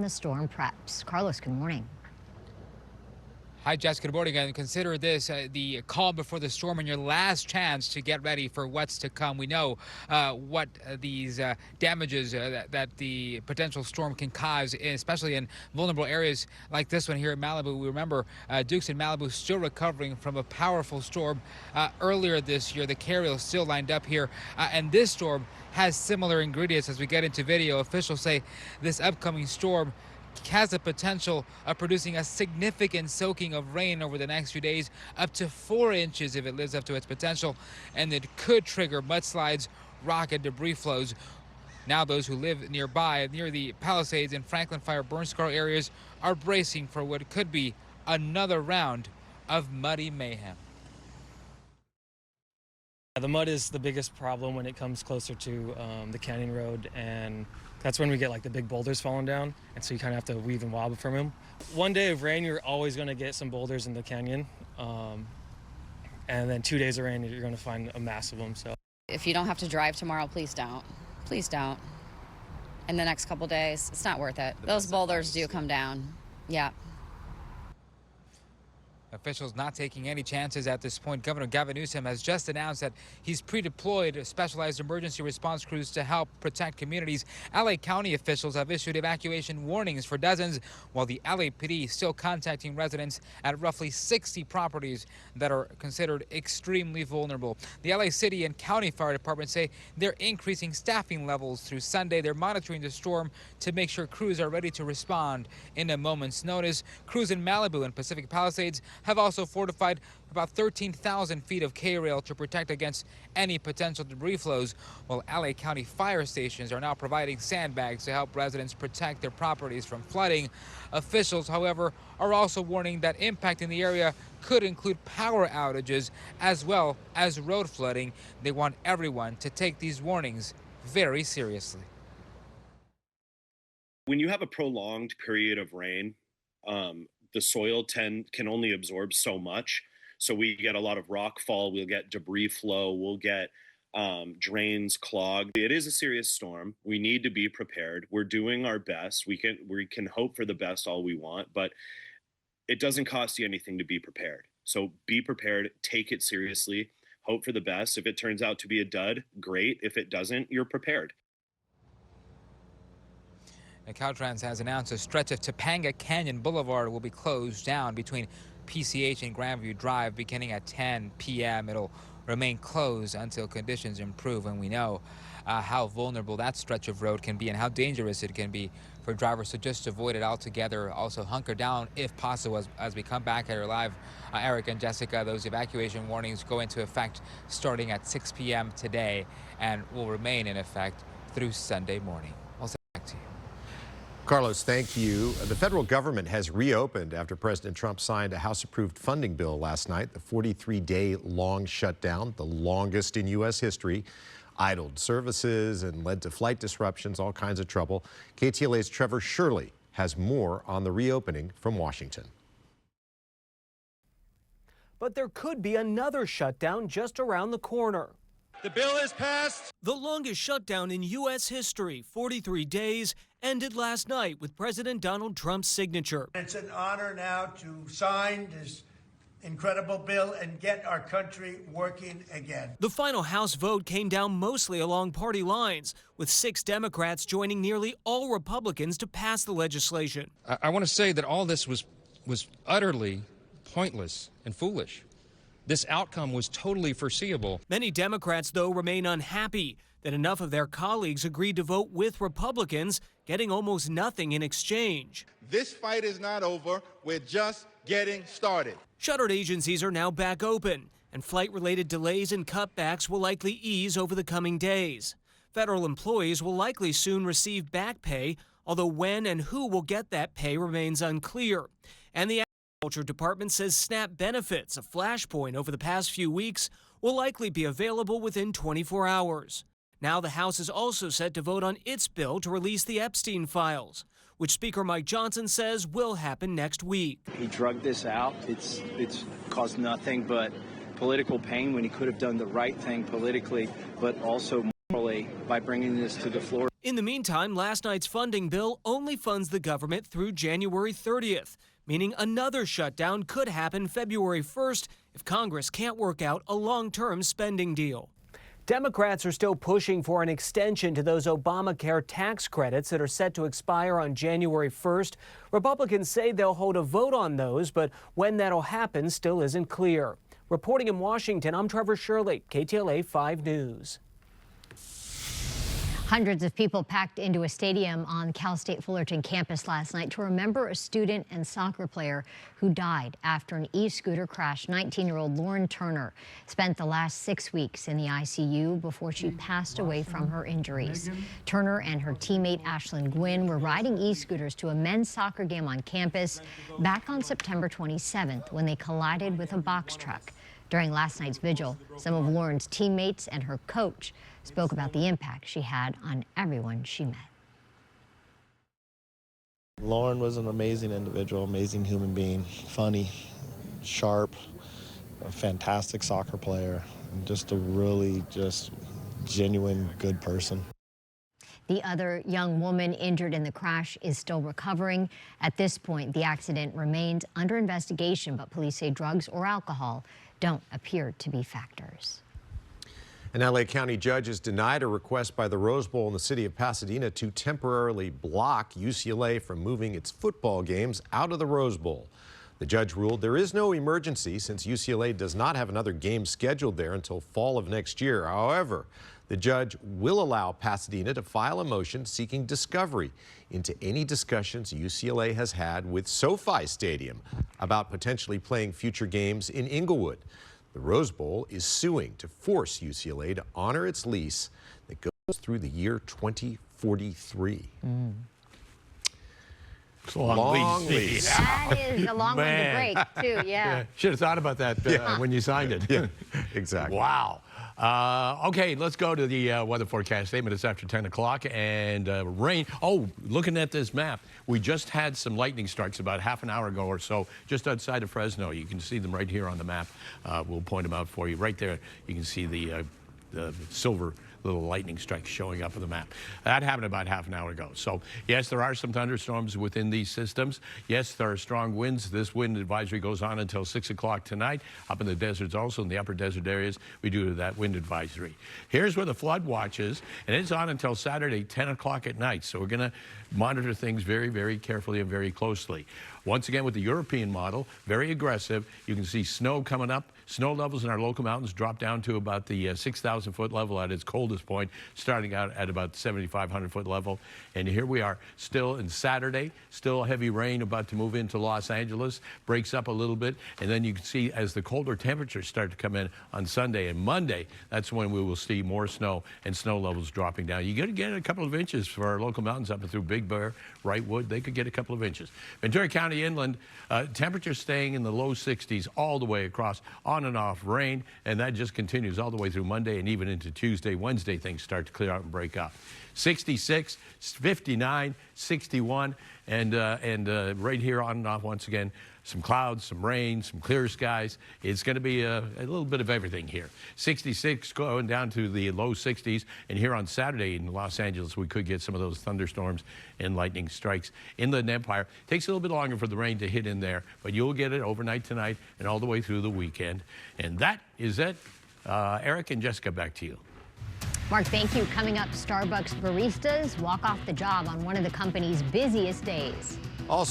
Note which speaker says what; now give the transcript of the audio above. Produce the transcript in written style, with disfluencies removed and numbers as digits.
Speaker 1: The storm preps. Carlos, good morning.
Speaker 2: Hi, Jess. Good morning. And consider this the calm before the storm and your last chance to get ready for what's to come. We know what these damages that the potential storm can cause, especially in vulnerable areas like this one here in Malibu. We remember Dukes in Malibu still recovering from a powerful storm earlier this year. The KTLADT still lined up here. And this storm has similar ingredients. As we get into video, officials say this upcoming storm has the potential of producing a significant soaking of rain over the next few days, up to 4 inches if it lives up to its potential, and it could trigger mudslides, rock and debris flows. Now those who live nearby, near the Palisades and Franklin Fire burn scar areas, are bracing for what could be another round of muddy mayhem.
Speaker 3: The mud is the biggest problem when it comes closer to the canyon road, and that's when we get like the big boulders falling down, and so you kind of have to weave and wobble from them. One day of rain, you're always going to get some boulders in the canyon, and then 2 days of rain, you're going to find a mass of them. So
Speaker 4: if you don't have to drive tomorrow, please don't. Please don't. In the next couple days, it's not worth it. Those boulders do come down. Yeah.
Speaker 2: Officials not taking any chances at this point. Governor Gavin Newsom has just announced that he's pre-deployed specialized emergency response crews to help protect communities. LA County officials have issued evacuation warnings for dozens, while the LAPD is still contacting residents at roughly 60 properties that are considered extremely vulnerable. The LA City and County Fire Departments say they're increasing staffing levels through Sunday. They're monitoring the storm to make sure crews are ready to respond in a moment's notice. Crews in Malibu and Pacific Palisades have also fortified about 13,000 feet of K-rail to protect against any potential debris flows, while LA County fire stations are now providing sandbags to help residents protect their properties from flooding. Officials, however, are also warning that impact in the area could include power outages as well as road flooding. They want everyone to take these warnings very seriously.
Speaker 5: When you have a prolonged period of rain, the soil can only absorb so much. So we get a lot of rock fall, we'll get debris flow, we'll get drains clogged. It is a serious storm. We need to be prepared. We're doing our best. We can hope for the best all we want, but it doesn't cost you anything to be prepared. So be prepared, take it seriously, hope for the best. If it turns out to be a dud, great. If it doesn't, you're prepared.
Speaker 2: And Caltrans has announced a stretch of Topanga Canyon Boulevard will be closed down between PCH and Grandview Drive beginning at 10 p.m. It'll remain closed until conditions improve, and we know how vulnerable that stretch of road can be and how dangerous it can be for drivers, so just avoid it altogether. Also hunker down if possible as we come back at our live. Eric and Jessica, those evacuation warnings go into effect starting at 6 p.m. today and will remain in effect through Sunday morning. I'll send it back to you.
Speaker 6: Carlos, thank you. The federal government has reopened after President Trump signed a House-approved funding bill last night. The 43-day-long shutdown, the longest in U.S. history, idled services and led to flight disruptions, all kinds of trouble. KTLA's Trevor Shirley has more on the reopening from Washington.
Speaker 7: But there could be another shutdown just around the corner.
Speaker 8: The bill is passed.
Speaker 7: The longest shutdown in U.S. history, 43 days, ended last night with President Donald Trump's signature.
Speaker 8: It's an honor now to sign this incredible bill and get our country working again.
Speaker 7: The final House vote came down mostly along party lines, with 6 Democrats joining nearly all Republicans to pass the legislation.
Speaker 9: I want to say that all this was utterly pointless and foolish. This outcome was totally foreseeable.
Speaker 7: Many Democrats, though, remain unhappy that enough of their colleagues agreed to vote with Republicans, getting almost nothing in exchange.
Speaker 10: This fight is not over. We're just getting started.
Speaker 7: Shuttered agencies are now back open, and flight-related delays and cutbacks will likely ease over the coming days. Federal employees will likely soon receive back pay, although when and who will get that pay remains unclear. And the Agriculture Department says SNAP benefits, a flashpoint over the past few weeks, will likely be available within 24 hours. Now the House is also set to vote on its bill to release the Epstein files, which Speaker Mike Johnson says will happen next week.
Speaker 11: He drugged this out. It's caused nothing but political pain when he could have done the right thing politically, but also morally by bringing this to the floor.
Speaker 7: In the meantime, last night's funding bill only funds the government through January 30th, meaning another shutdown could happen February 1st if Congress can't work out a long-term spending deal. Democrats are still pushing for an extension to those Obamacare tax credits that are set to expire on January 1st. Republicans say they'll hold a vote on those, but when that'll happen still isn't clear. Reporting in Washington, I'm Trevor Shirley, KTLA 5 News.
Speaker 1: Hundreds of people packed into a stadium on Cal State Fullerton campus last night to remember a student and soccer player who died after an e-scooter crash. 19-year-old Lauren Turner spent the last 6 weeks in the ICU before she passed away from her injuries. Turner and her teammate Ashlyn Gwynn were riding e-scooters to a men's soccer game on campus back on September 27th when they collided with a box truck. During last night's vigil, some of Lauren's teammates and her coach spoke about the impact she had on everyone she met.
Speaker 12: Lauren was an amazing individual, amazing human being, funny, sharp, a fantastic soccer player, and just a really genuine good person.
Speaker 1: The other young woman injured in the crash is still recovering. At this point, the accident remains under investigation, but police say drugs or alcohol don't appear to be factors.
Speaker 6: An LA County judge has denied a request by the Rose Bowl in the city of Pasadena to temporarily block UCLA from moving its football games out of the Rose Bowl. The judge ruled there is no emergency since UCLA does not have another game scheduled there until fall of next year. However, the judge will allow Pasadena to file a motion seeking discovery into any discussions UCLA has had with SoFi Stadium about potentially playing future games in Inglewood. The Rose Bowl is suing to force UCLA to honor its lease that goes through the year 2043.
Speaker 13: It's a long lease.
Speaker 1: That is a long one to break, too, yeah.
Speaker 13: Should have thought about that when you signed it.
Speaker 6: Yeah, exactly.
Speaker 13: Wow. Okay, let's go to the weather forecast statement. It's after 10 o'clock and rain. Oh, looking at this map, we just had some lightning strikes about half an hour ago or so just outside of Fresno. You can see them right here on the map. We'll point them out for you. Right there, you can see the silver little lightning strikes showing up on the map. That happened about half an hour ago. So, yes, there are some thunderstorms within these systems. Yes, there are strong winds. This wind advisory goes on until 6 o'clock tonight. Up in the deserts also, in the upper desert areas, we do that wind advisory. Here's where the flood watch is, and it's on until Saturday, 10 o'clock at night. So we're going to monitor things very, very carefully and very closely. Once again, with the European model, very aggressive. You can see snow coming up. Snow levels in our local mountains drop down to about the 6,000-foot level at its coldest point, starting out at about 7,500-foot level. And here we are, still in Saturday, still heavy rain about to move into Los Angeles, breaks up a little bit. And then you can see as the colder temperatures start to come in on Sunday and Monday, that's when we will see more snow and snow levels dropping down. You could get a couple of inches for our local mountains up and through Big Bear, Wrightwood. They could get a couple of inches. Ventura County inland, temperatures staying in the low 60s all the way across, on and off rain, and that just continues all the way through Monday and even into Tuesday. Wednesday, things start to clear out and break up. 66, 59, 61, and right here on and off once again, some clouds, some rain, some clear skies. It's going to be a little bit of everything here. 66 going down to the low 60s, and here on Saturday in Los Angeles, we could get some of those thunderstorms and lightning strikes. Inland Empire, takes a little bit longer for the rain to hit in there, but you'll get it overnight tonight and all the way through the weekend. And that is it. Eric and Jessica, back to you.
Speaker 1: Mark, thank you. Coming up, Starbucks baristas walk off the job on one of the company's busiest days.
Speaker 6: Also